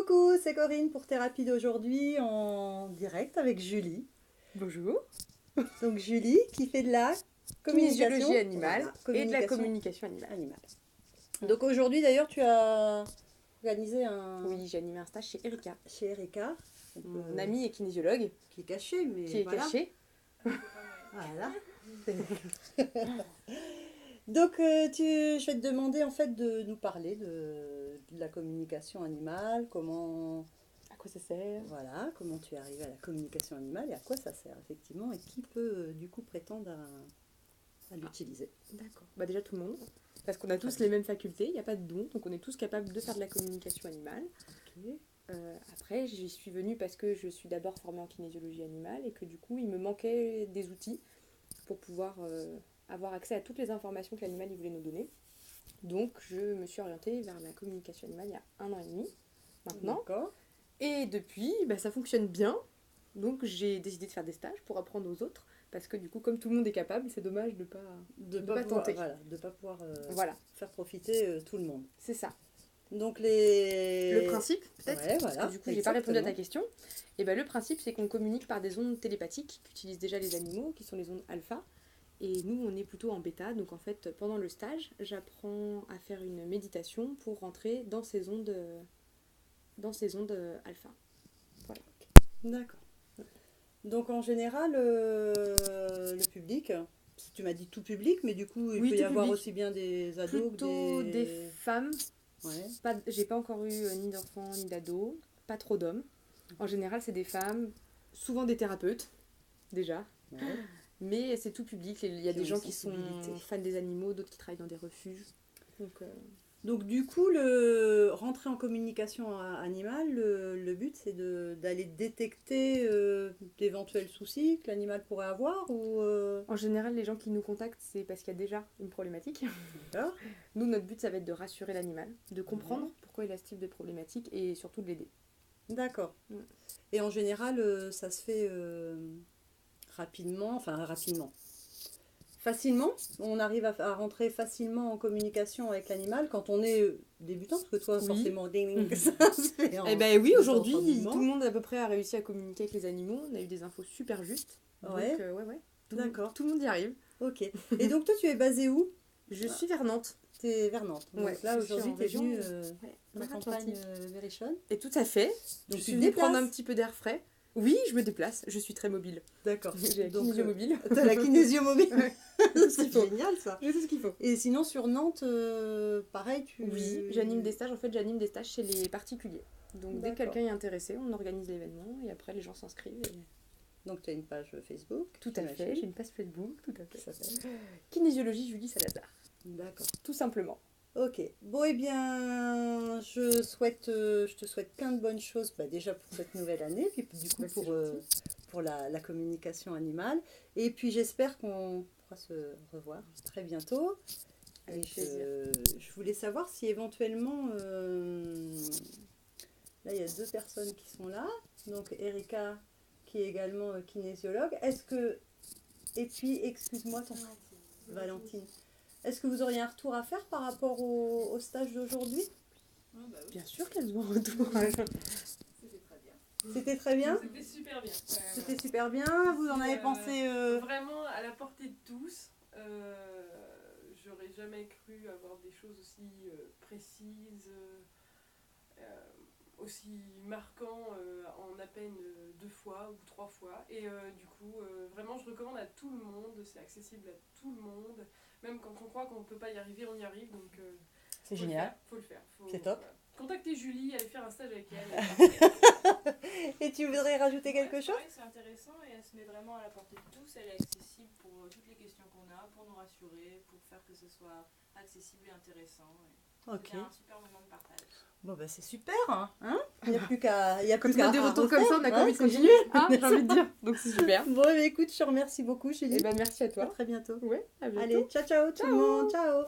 Coucou, c'est Corinne pour Thérapie d'aujourd'hui en direct avec Julie. Bonjour. Donc Julie qui fait de la communication Kinésiologie animale et de la communication communication animale. Donc aujourd'hui d'ailleurs tu as organisé un... Oui, j'ai animé un stage chez Erika. Chez Erika. Mon amie est kinésiologue. Qui est caché, mais qui est voilà. cachée. Voilà. Donc je vais te demander en fait de nous parler de la communication animale, comment... À quoi ça sert? Voilà, comment tu es arrivé à la communication animale et à quoi ça sert effectivement et qui peut du coup prétendre à l'utiliser. D'accord. Bah déjà tout le monde. Parce qu'on a tous les mêmes facultés, il n'y a pas de don, donc on est tous capables de faire de la communication animale. Ok. Après, j'y suis venue parce que je suis d'abord formée en kinésiologie animale et que du coup, il me manquait des outils pour pouvoir avoir accès à toutes les informations que l'animal il voulait nous donner. Donc, je me suis orientée vers la communication animale il y a 1 an et demi maintenant. D'accord. Et depuis, bah, ça fonctionne bien. Donc, j'ai décidé de faire des stages pour apprendre aux autres. Parce que du coup, comme tout le monde est capable, c'est dommage de De pas pouvoir, tenter. voilà, de pas pouvoir Voilà, faire profiter tout le monde. c'est ça. Donc les... Le principe, peut-être, Ouais, parce voilà, que du coup, j'ai pas répondu à ta exactement. question. Et ben, le principe, c'est qu'on communique par des ondes télépathiques qu'utilisent déjà les animaux, qui sont les ondes alpha. Et nous, on est plutôt en bêta. Donc, en fait, pendant le stage, j'apprends à faire une méditation pour rentrer dans ces ondes alpha. Voilà. D'accord. Donc en général, le public, tu m'as dit tout public, mais du coup il Oui, peut y tout avoir public. aussi bien des ados Plutôt que des femmes. Ouais. J'ai pas encore eu ni d'enfants ni d'ados. Pas trop d'hommes. En général, c'est des femmes, souvent des thérapeutes, déjà. Ouais. Mais c'est tout public. Il y a Qui des ont gens une qui sont sensibilité. fans des animaux, d'autres qui travaillent dans des refuges. Donc du coup, rentrer en communication animale, le but c'est d'aller détecter d'éventuels soucis que l'animal pourrait avoir ou En général, les gens qui nous contactent, c'est parce qu'il y a déjà une problématique. D'accord. Nous, notre but, ça va être de rassurer l'animal, de comprendre pourquoi il a ce type de problématique et surtout de l'aider. D'accord. Ouais. Et en général, ça se fait rapidement. Facilement, on arrive à rentrer facilement en communication avec l'animal quand on est débutant, parce que toi, Oui. forcément, ça se fait en- Eh ben oui, en aujourd'hui, entraînement. tout le monde à peu près a réussi à communiquer avec les animaux. On a eu des infos super justes. Ouais. Donc, ouais. D'accord. Tout le monde y arrive. Ok. Et donc, toi, tu es basé où? Je suis vers Nantes. Tu es vers Nantes. Donc Ouais, là, je suis aujourd'hui, en tu es région, venu ouais, la campagne Berrichonne. Et tout à fait. Donc, je tu suis te venue prendre déplaces. un petit peu d'air frais. Oui, je me déplace. Je suis très mobile. D'accord. J'ai la Donc, kinésio mobile. t'as la kinésio mobile. Ouais. Tout ce C'est qu'il faut. génial, ça. J'ai tout ce qu'il faut. Et sinon, sur Nantes, pareil, tu... Oui, j'anime des stages. En fait, j'anime des stages chez les particuliers. Donc, dès que D'accord. quelqu'un est intéressé, on organise l'événement et après, les gens s'inscrivent. Donc, tu as une page Facebook. Tout à fait. j'imagine. J'ai une page Facebook. Tout à fait. Ça s'appelle. Kinésiologie Julie Salazar. D'accord. Tout simplement. Ok. Bon, eh bien, je te souhaite plein de bonnes choses, déjà pour cette nouvelle année, puis du coup Bah, c'est pour la communication animale. Et puis j'espère qu'on pourra se revoir très bientôt. Avec Et plaisir. je voulais savoir si éventuellement, là il y a 2 personnes qui sont là, donc Erika qui est également kinésiologue. Et puis, excuse-moi, Valentine. Est-ce que vous auriez un retour à faire par rapport au stage d'aujourd'hui? Bien sûr qu'elles ont un retour. C'était très bien. C'était super bien. C'était super bien. Vous en avez pensé Vraiment à la portée de tous. J'aurais jamais cru avoir des choses aussi précises, aussi marquantes en à peine 2 fois ou 3 fois. Et du coup, vraiment, je recommande à tout le monde. C'est accessible à tout le monde. Même quand on croit qu'on ne peut pas y arriver, on y arrive. Donc, C'est génial. Faut le faire. C'est top. Voilà. Contactez Julie, allez faire un stage avec elle. Et tu voudrais rajouter quelque Ouais, chose? c'est intéressant et elle se met vraiment à la portée de tous. Elle est accessible pour toutes les questions qu'on a, pour nous rassurer, pour faire que ce soit accessible et intéressant. Ok. C'était un super moment de partage. Bon, c'est super. Hein. Il n'y a plus qu'à. Quand on a des retours comme ça, on a refaire, envie de c'est continuer. génial. Ah, j'ai envie de dire. Donc c'est super. Bon, écoute, je te remercie beaucoup, Julie. Et ben merci à À toi. très bientôt. Ouais, à bientôt. Allez, ciao, ciao, tout le monde. Ciao.